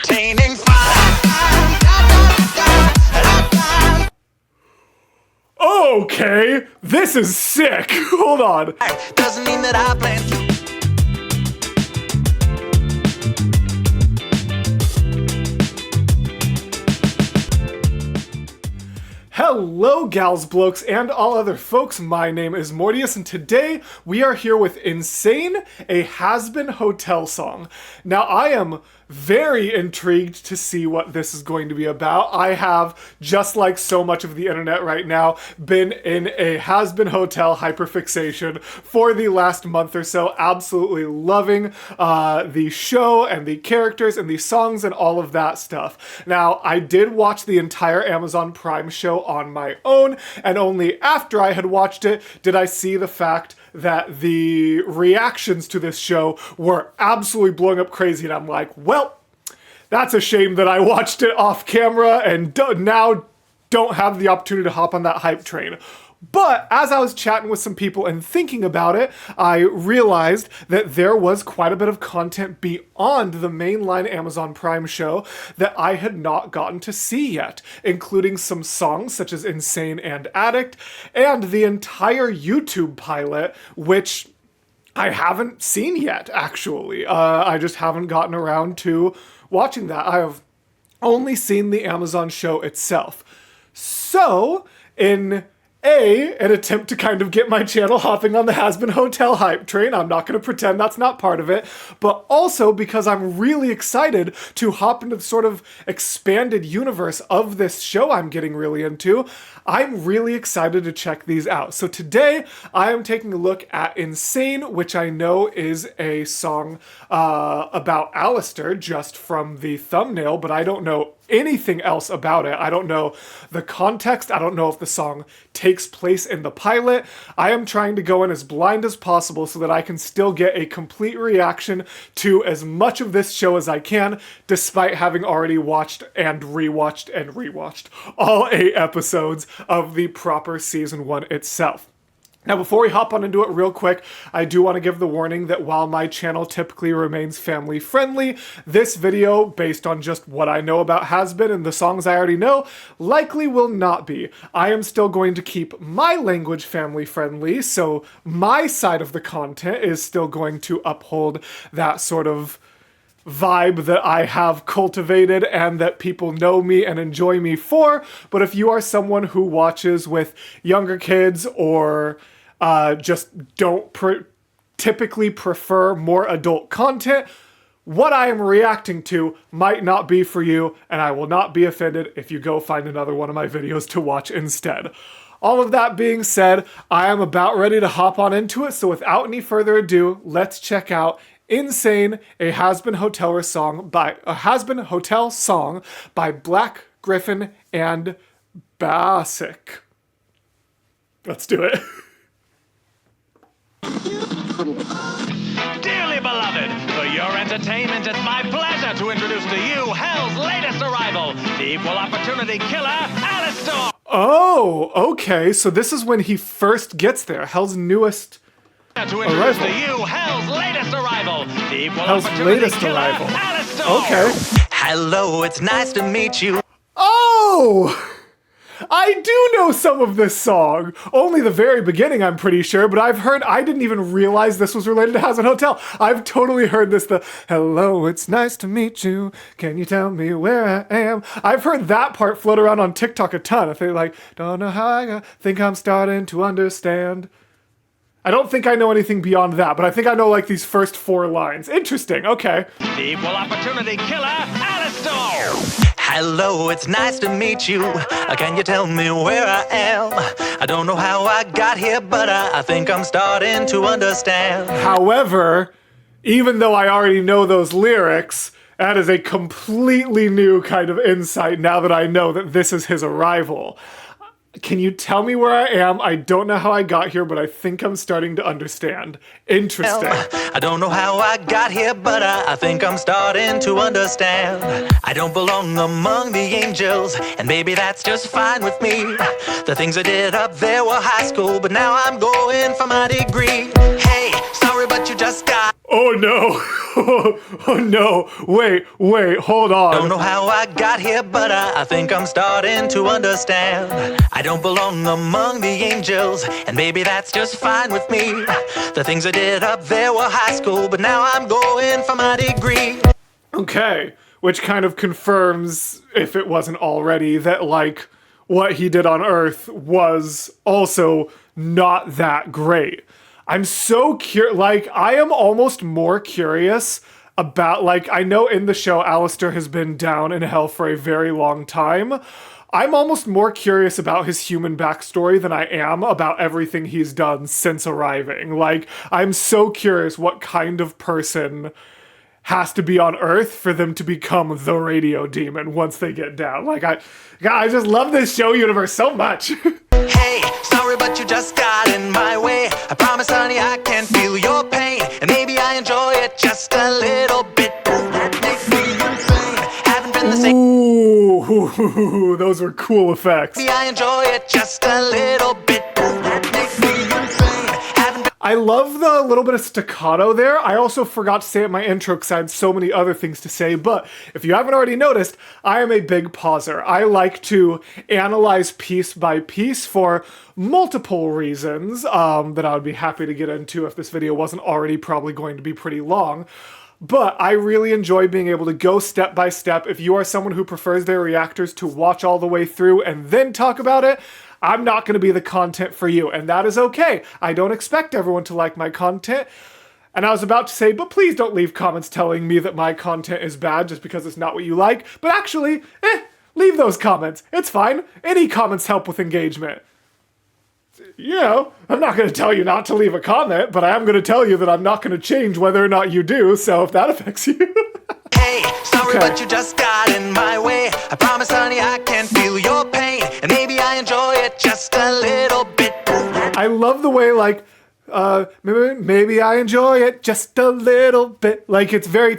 entertaining fun. Okay, this is sick. Hold on. Doesn't mean that I plan to. Hello, gals, blokes, and all other folks. My name is Mortius, and today we are here with Insane, a Hazbin hotel song. Now, I am very intrigued to see what this is going to be about. I have, just like so much of the internet right now, been in a Hazbin hotel hyperfixation for the last month or so, absolutely loving the show and the characters and the songs and all of that stuff. Now, I did watch the entire Amazon Prime show on my own, and only after I had watched it did I see the fact that the reactions to this show were absolutely blowing up crazy, and I'm like, well, that's a shame that I watched it off camera and now don't have the opportunity to hop on that hype train. But as I was chatting with some people and thinking about it, I realized that there was quite a bit of content beyond the mainline Amazon Prime show that I had not gotten to see yet, including some songs such as Insane and Addict, and the entire YouTube pilot, which I haven't seen yet, actually. I just haven't gotten around to watching that. I have only seen the Amazon show itself. So, in an attempt to kind of get my channel hopping on the Hazbin Hotel hype train. I'm not going to pretend that's not part of it, but also because I'm really excited to hop into the sort of expanded universe of this show I'm getting really into. I'm really excited to check these out. So today I am taking a look at Insane, which I know is a song about Alistair just from the thumbnail, but I don't know anything else about it. I don't know the context. I don't know if the song takes place in the pilot. I am trying to go in as blind as possible so that I can still get a complete reaction to as much of this show as I can, despite having already watched and rewatched all 8 episodes of the proper season 1 itself. Now, before we hop on into it real quick, I do want to give the warning that while my channel typically remains family friendly, this video, based on just what I know about Hazbin and the songs I already know, likely will not be. I am still going to keep my language family friendly, so my side of the content is still going to uphold that sort of vibe that I have cultivated and that people know me and enjoy me for. But if you are someone who watches with younger kids or just don't typically prefer more adult content, what I am reacting to might not be for you, and I will not be offended if you go find another one of my videos to watch instead. All of that being said, I am about ready to hop on into it, so without any further ado, let's check out Insane, a Hazbin Hotel song by Black Gryph0n and Baasik. Let's do it. Dearly beloved, for your entertainment, it's my pleasure to introduce to you Hell's latest arrival, the equal opportunity killer, Alistair. Oh, okay, so this is when he first gets there, Hell's newest To introduce to you Hell's latest arrival, the equal Hell's opportunity latest killer, arrival. Alistair. Okay. Hello, it's nice to meet you. Oh! I do know some of this song. Only the very beginning, I'm pretty sure, but I didn't even realize this was related to Hazbin Hotel. I've totally heard this, hello, it's nice to meet you. Can you tell me where I am? I've heard that part float around on TikTok a ton. I think don't know how think I'm starting to understand. I don't think I know anything beyond that, but I think I know like these first 4 lines. Interesting, okay. The equal opportunity killer, Alistair. Hello, it's nice to meet you. Can you tell me where I am? I don't know how I got here, but I think I'm starting to understand. However, even though I already know those lyrics, that is a completely new kind of insight now that I know that this is his arrival. Can you tell me where I am? I don't know how I got here, but I think I'm starting to understand. Interesting. I don't know how I got here, but I think I'm starting to understand. I don't belong among the angels, and maybe that's just fine with me. The things I did up there were high school, but now I'm going for my degree. Hey, sorry, but you just got... Oh no. Oh no. Wait, hold on. Don't know how I got here, but I think I'm starting to understand. I don't belong among the angels, and maybe that's just fine with me. The things I did up there were high school, but now I'm going for my degree. Okay, which kind of confirms, if it wasn't already, that like what he did on Earth was also not that great. I'm so curious, like I am almost more curious about, like, I know in the show Alistair has been down in hell for a very long time. I'm almost more curious about his human backstory than I am about everything he's done since arriving. Like, I'm so curious what kind of person has to be on Earth for them to become the radio demon once they get down. Like, I just love this show universe so much. Hey, sorry, but you just got in my way. I promise, honey, I can feel your pain, and maybe I enjoy it just a little bit. That makes me insane. Haven't been the same. Ooh, those were cool effects. Maybe I enjoy it just a little bit. That makes me insane. Haven't been. I love the little bit of staccato there. I also forgot to say it in my intro because I had so many other things to say, but if you haven't already noticed, I am a big pauser. I like to analyze piece by piece for multiple reasons that I would be happy to get into if this video wasn't already probably going to be pretty long. But I really enjoy being able to go step by step. If you are someone who prefers their reactors to watch all the way through and then talk about it, I'm not going to be the content for you, and that is okay. I don't expect everyone to like my content. And I was about to say, but please don't leave comments telling me that my content is bad just because it's not what you like. But actually, leave those comments. It's fine. Any comments help with engagement. You know, I'm not going to tell you not to leave a comment, but I am going to tell you that I'm not going to change whether or not you do, so if that affects you. Hey, sorry, but you just got in my way. I promise, honey, I can feel your pain, and maybe I enjoy it just a little bit. I love the way, like, maybe I enjoy it just a little bit. Like, it's very,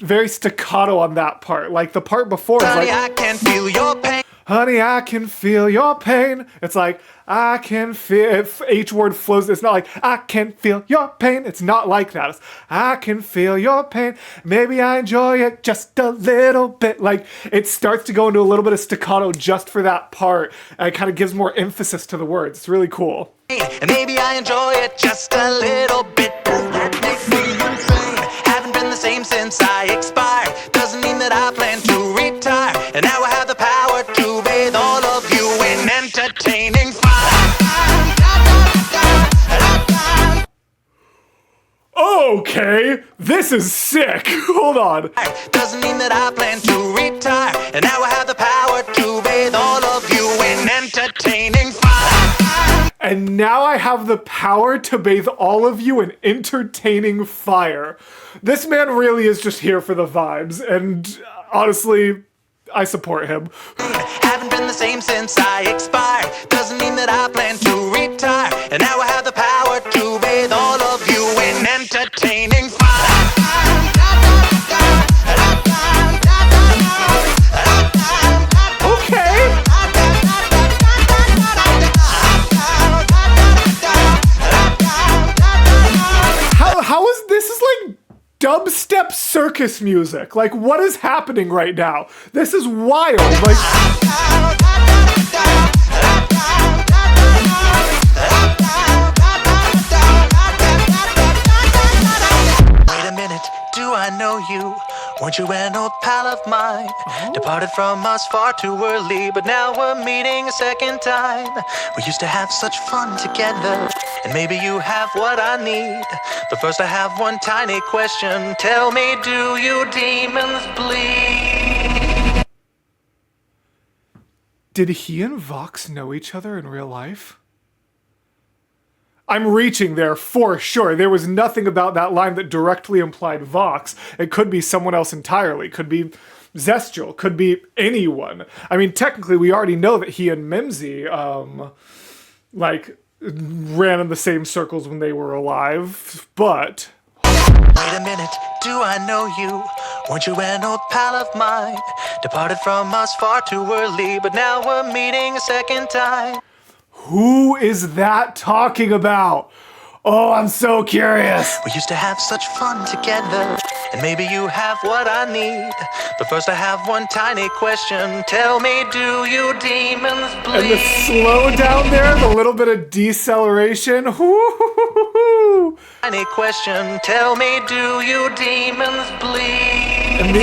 very staccato on that part. Like, the part before is like, Honey, I can feel your pain. honey, I can feel your pain. It's like, I can feel, each word flows. It's not like, I can feel your pain. It's not like that. It's, I can feel your pain. Maybe I enjoy it just a little bit. Like, it starts to go into a little bit of staccato just for that part. And it kind of gives more emphasis to the words. It's really cool. And maybe I enjoy it just a little bit. That makes me insane. Haven't been the same since I expired. Doesn't mean that I plan to retire. And now I have the power to bathe all of you in entertaining fire. Okay, this is sick. Hold on. Doesn't mean that I plan to retire. And now I have the power to bathe all of you in entertaining fire. And now I have the power to bathe all of you in entertaining fire. This man really is just here for the vibes, and honestly, I support him. Haven't been the same since I expired. Doesn't mean that I plan to retire. And now I have the power to bathe all of you in entertaining fire. Okay. How is this is like dubstep circus music? Like, what is happening right now? This is wild. Like, wait a minute, do I know you? Weren't you an old pal of mine? Departed from us far too early, but now we're meeting a second time. We used to have such fun together, and maybe you have what I need. But first I have one tiny question. Tell me, do you demons bleed? did he and Vox know each other in real life? I'm reaching there for sure. There was nothing about that line that directly implied Vox. It could be someone else entirely. Could be Zestial. Could be anyone. I mean, technically, we already know that he and Mimsy, ran in the same circles when they were alive, but... Wait a minute, do I know you? Weren't you an old pal of mine? Departed from us far too early, but now we're meeting a second time. Who is that talking about? Oh, I'm so curious. We used to have such fun together, and maybe you have what I need. But first I have one tiny question. Tell me, do you demons bleed? And the slow down there, the little bit of deceleration. Woo-hoo-hoo-hoo-hoo. Tiny question. Tell me, do you demons bleed? And the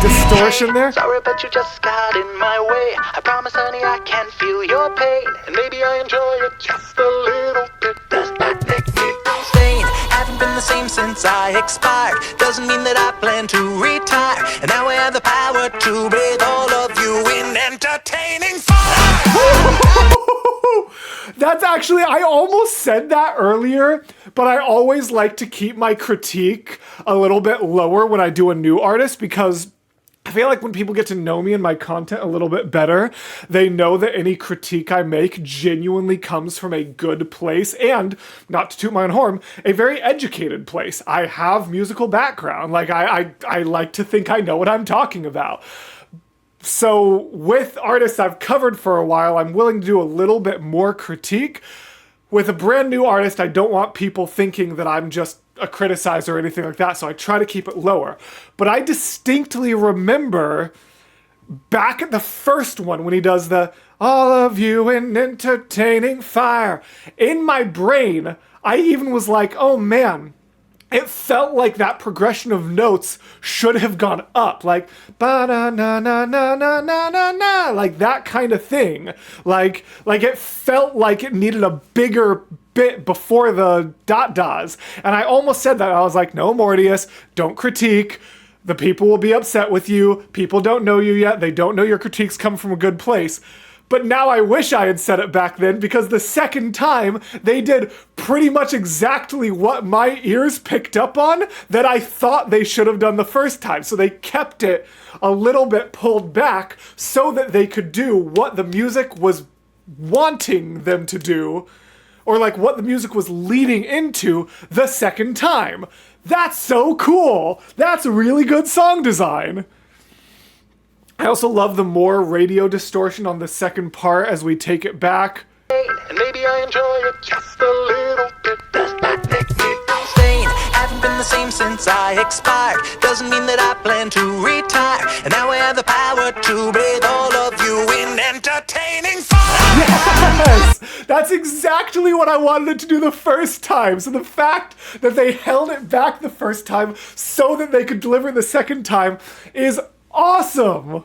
distortion there. Sorry, but you just got in my way. I promise, honey, I can feel your pain, and maybe I enjoy it just a little bit. Does that make me insane? Haven't been the same since I expired. Doesn't mean that I plan to retire. And now I have the power to bathe all of you in entertaining fire. That's actually, I almost said that earlier, but I always like to keep my critique a little bit lower when I do a new artist, because I feel like when people get to know me and my content a little bit better, they know that any critique I make genuinely comes from a good place, and, not to toot my own horn, a very educated place. I have musical background. Like, I like to think I know what I'm talking about. So with artists I've covered for a while, I'm willing to do a little bit more critique. With a brand new artist, I don't want people thinking that I'm just a criticizer or anything like that, so I try to keep it lower. But I distinctly remember back at the first one when he does the all of you in entertaining fire. In my brain, I even was like, oh man, it felt like that progression of notes should have gone up, like ba-na-na-na-na-na-na-na, like that kind of thing. Like it felt like it needed a bigger bit before the dot-dots. And I almost said that. I was like, no, Mortius, don't critique. The people will be upset with you. People don't know you yet. They don't know your critiques come from a good place. But now I wish I had said it back then, because the second time they did pretty much exactly what my ears picked up on that I thought they should have done the first time. So they kept it a little bit pulled back so that they could do what the music was wanting them to do, or like what the music was leading into the second time. That's so cool. That's really good song design. I also love the more radio distortion on the second part as we take it back. And maybe I enjoy it just a little bit. Does that make me insane? Haven't been the same since I expired. Doesn't mean that I plan to retire. And now I have the power to bathe all of you in entertaining fire. Yes! That's exactly what I wanted it to do the first time. So the fact that they held it back the first time so that they could deliver it the second time is awesome!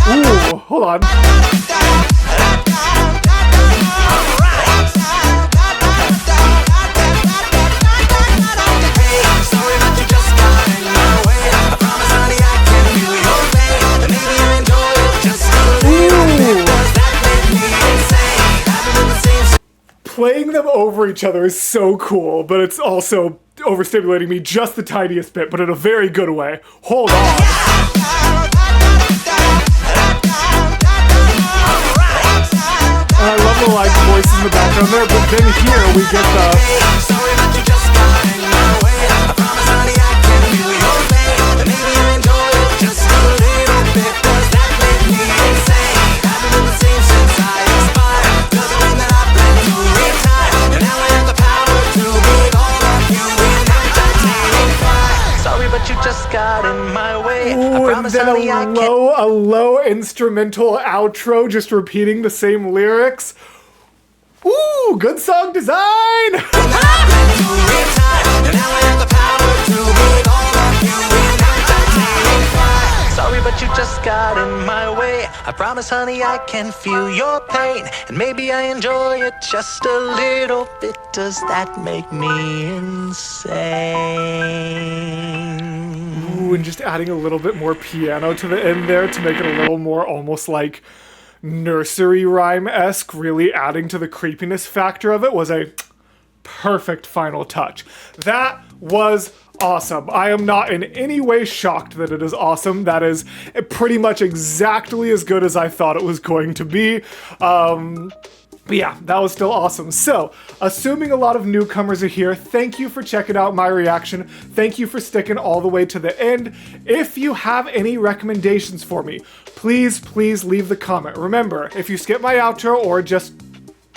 Ooh, hold on. Playing them over each other is so cool, but it's also overstimulating me just the tiniest bit, but in a very good way. Hold on. And I love the like voices in the background there, but then here we get the sorry that you just got in my way. I promise, honey, I can feel your pain. And maybe you enjoy it just a little bit. Does that make me insane? Haven't been the same since I expired. Doesn't mean that I plan to retire. And now I have the power to make all of you in entertaining fire. Sorry, but you just got in my way. ooh, and then a low instrumental outro just repeating the same lyrics. Ooh, good song design! Sorry, but you just got in my way. I promise, honey, I can feel your pain. And maybe I enjoy it just a little bit. Does that make me insane? Ooh, and just adding a little bit more piano to the end there to make it a little more almost like nursery rhyme-esque, really adding to the creepiness factor of it was a perfect final touch. That was awesome. I am not in any way shocked that it is awesome. That is pretty much exactly as good as I thought it was going to be. But yeah, that was still awesome. So, assuming a lot of newcomers are here, thank you for checking out my reaction. Thank you for sticking all the way to the end. If you have any recommendations for me, please leave the comment. Remember, if you skip my outro or just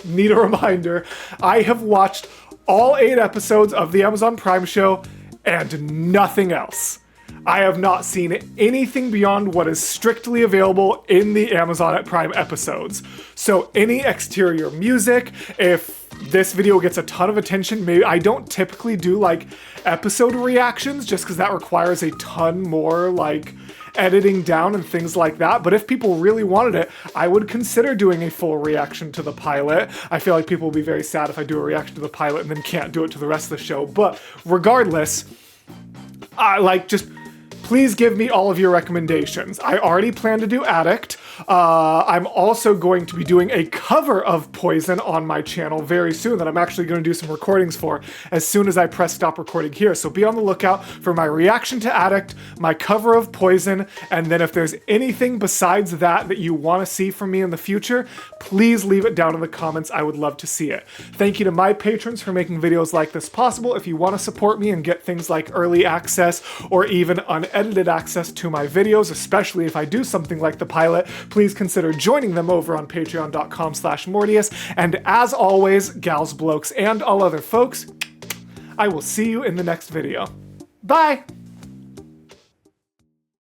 need a reminder, I have watched all 8 episodes of the Amazon Prime show and nothing else. I have not seen anything beyond what is strictly available in the Amazon Prime episodes. So any exterior music, if this video gets a ton of attention, maybe I don't typically do like episode reactions just because that requires a ton more like editing down and things like that. But if people really wanted it, I would consider doing a full reaction to the pilot. I feel like people will be very sad if I do a reaction to the pilot and then can't do it to the rest of the show. But regardless, please give me all of your recommendations. I already plan to do Addict. I'm also going to be doing a cover of Poison on my channel very soon that I'm actually going to do some recordings for as soon as I press stop recording here. So be on the lookout for my reaction to Addict, my cover of Poison, and then if there's anything besides that you want to see from me in the future, please leave it down in the comments. I would love to see it. Thank you to my patrons for making videos like this possible. If you want to support me and get things like early access or even unedited access to my videos, especially if I do something like the pilot, please consider joining them over on patreon.com/Mortius. And as always, gals, blokes, and all other folks, I will see you in the next video. Bye!